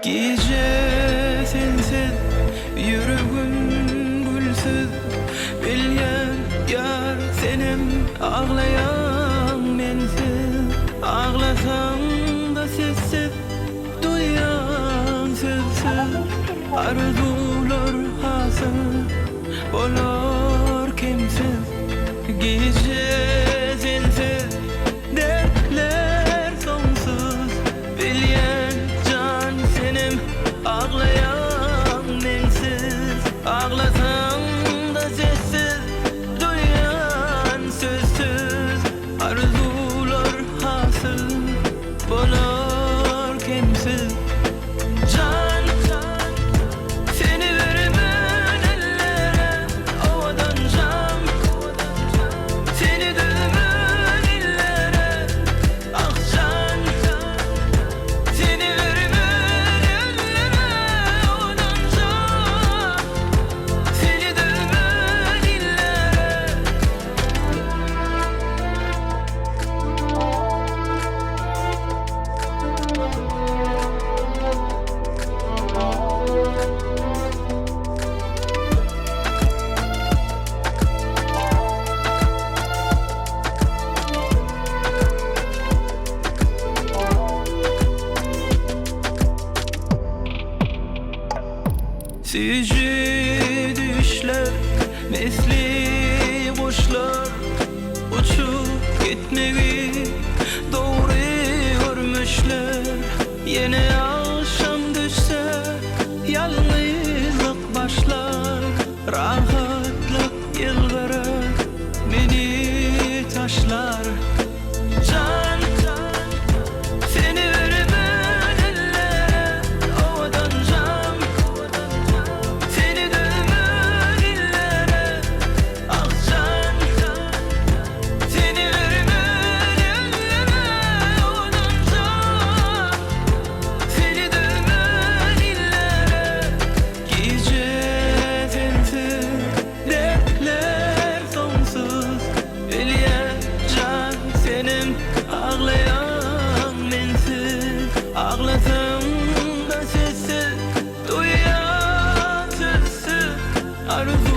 Gece sensiz yüreğim gülsüz, bilyen yar senim ağlayan mensiz. Ağlasam da sessiz, duyan sözsüz. Arzular hasıl olur kimsiz. Gece sensiz dertler sonsuz, bilyen can senim ağlayan mensiz. Ağlasam da sessiz, duyan sözsüz. Arzular hasıl olur kimsiz. Can, seni vermem ellere, ovadan can. Seni dövmem illere, ah can. Seni vermem ellere, ovadan can. Seni dövmem illere. Sici düşler, mesli kuşlar uçup gitmeyi doğru görmüşler. Yine akşam düşse yalnızlık başlar. Rahatlık yıldırar, beni taşlar. Can, seni vermem ellere, ovadan can. Seni dövmem illere, ah can. Seni vermem ellere, ovadan can. Seni dövmem illere. Gece sensiz dertler sonsuz, bilyen can senim ağlayan mensiz. Ağlasam da sessiz, duyan sözsüz. Arzu